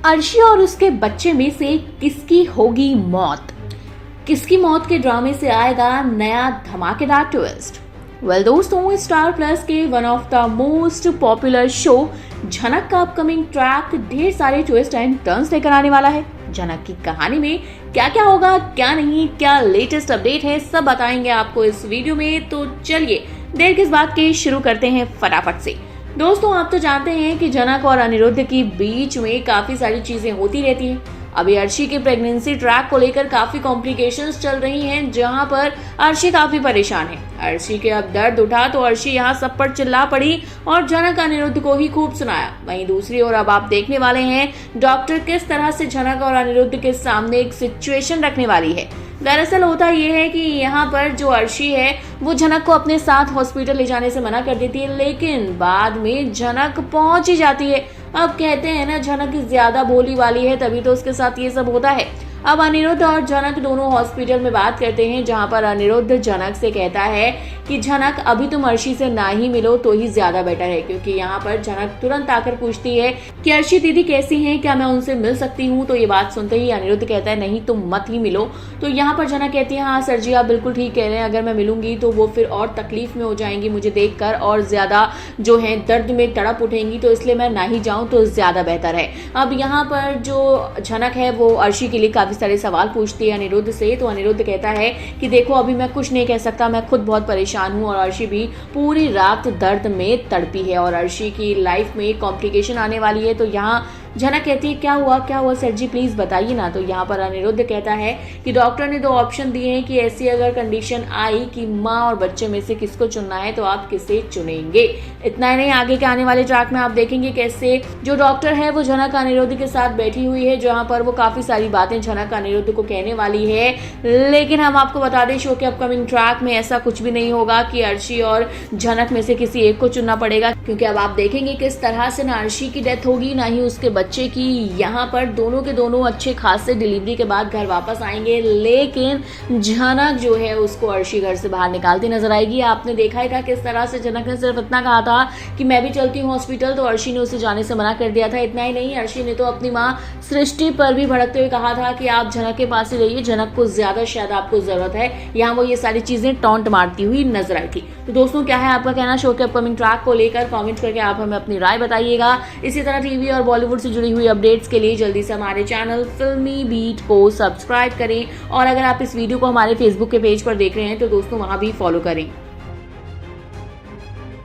अर्शी और उसके बच्चे में से किसकी होगी मौत? किसकी मौत के ड्रामे से आएगा नया धमाकेदार ट्विस्ट? दोस्तों, स्टार प्लस के one of the most popular show झनक का अपकमिंग ट्रैक ढेर सारे ट्विस्ट एंड टर्न्स लेकर आने वाला है। झनक की कहानी में क्या क्या होगा, क्या नहीं, क्या लेटेस्ट अपडेट है, सब बताएंगे आपको इस वीडियो में। तो चलिए देर किस बात की, शुरू करते हैं फटाफट से। दोस्तों, आप तो जानते हैं कि झनक और अनिरुद्ध के बीच में काफी सारी चीजें होती रहती हैं। अभी अर्शी के प्रेगनेंसी ट्रैक को लेकर काफी कॉम्प्लिकेशंस चल रही हैं, जहां पर अर्शी काफी परेशान है। अर्शी के अब दर्द उठा तो अर्शी यहां सब पर चिल्ला पड़ी और झनक अनिरुद्ध को ही खूब सुनाया। वहीं दूसरी ओर अब आप देखने वाले हैं डॉक्टर किस तरह से झनक और अनिरुद्ध के सामने एक सिचुएशन रखने वाली है। दरअसल होता यह है कि यहाँ पर जो अर्शी है वो झनक को अपने साथ हॉस्पिटल ले जाने से मना कर देती है, लेकिन बाद में झनक पहुंच ही जाती है। अब कहते हैं ना, झनक ज्यादा भोली वाली है, तभी तो उसके साथ ये सब होता है। अब अनिरुद्ध और झनक दोनों हॉस्पिटल में बात करते हैं, जहां पर अनिरुद्ध झनक से कहता है कि झनक अभी तुम अर्शी से ना ही मिलो तो ही ज्यादा बेटर है, क्योंकि यहाँ पर झनक तुरंत आकर पूछती है कि अर्शी दीदी कैसी हैं, क्या मैं उनसे मिल सकती हूँ? तो ये बात सुनते ही अनिरुद्ध कहता है नहीं, तुम मत ही मिलो। तो यहाँ पर झनक कहती है हाँ सर जी, आप बिल्कुल ठीक कह रहे हैं, अगर मैं मिलूंगी तो वो फिर और तकलीफ में हो जाएंगी मुझे देखकर और ज्यादा जो है दर्द में तड़प उठेंगी, तो इसलिए मैं ना ही जाऊँ तो ज्यादा बेहतर है। अब यहाँ पर जो झनक है वो अर्शी के लिए काफी सारे सवाल पूछती है अनिरुद्ध से। तो अनिरुद्ध कहता है कि देखो अभी मैं कुछ नहीं कह सकता, मैं खुद बहुत परेशान हूँ और अर्शी भी पूरी रात दर्द में तड़पी है और अर्शी की लाइफ में कॉम्प्लिकेशन आने वाली है। तो यहाँ झनक कहती है क्या हुआ सर जी, प्लीज बताइए ना। तो यहाँ पर अनिरुद्ध कहता है कि डॉक्टर ने 2 ऑप्शन दिए हैं कि ऐसी अगर कंडीशन आई कि माँ और बच्चे में से किसको चुनना है तो आप किसे चुनेंगे। इतना ही नहीं, आगे के आने वाले ट्रैक में आप देखेंगे कैसे जो डॉक्टर है वो झनक अनिरुद्ध के साथ बैठी हुई है, जहाँ पर वो काफी सारी बातें झनक अनिरुद्ध को कहने वाली है। लेकिन हम आपको बता दें शो के अपकमिंग ट्रैक में ऐसा कुछ भी नहीं होगा कि अर्शी और झनक में से किसी एक को चुनना पड़ेगा, क्योंकि अब आप देखेंगे किस तरह से ना अर्शी की डेथ होगी ना ही उसके बच्चे की। यहाँ पर दोनों के दोनों अच्छे खासे डिलीवरी के बाद घर वापस आएंगे, लेकिन झनक जो है उसको अर्शी घर से बाहर निकालती नजर आएगी। आपने देखा ही था किस तरह से झनक ने सिर्फ इतना कहा था कि मैं भी चलती हूँ हॉस्पिटल, तो अर्शी ने उसे जाने से मना कर दिया था। इतना ही नहीं, अर्शी ने तो अपनी माँ सृष्टि पर भी भड़कते हुए कहा था कि आप झनक के पास ही रहिए, झनक को ज्यादा शायद आपको जरूरत है। यहाँ वो ये सारी चीजें टॉन्ट मारती हुई नजर आई थी। तो दोस्तों, क्या है आपका कहना शो के अपकमिंग ट्रैक को लेकर? कमेंट करके आप हमें अपनी राय बताइएगा। इसी तरह टीवी और बॉलीवुड से जुड़ी हुई अपडेट्स के लिए जल्दी से हमारे चैनल फिल्मी बीट को सब्सक्राइब करें और अगर आप इस वीडियो को हमारे फेसबुक के पेज पर देख रहे हैं तो दोस्तों वहां भी फॉलो करें।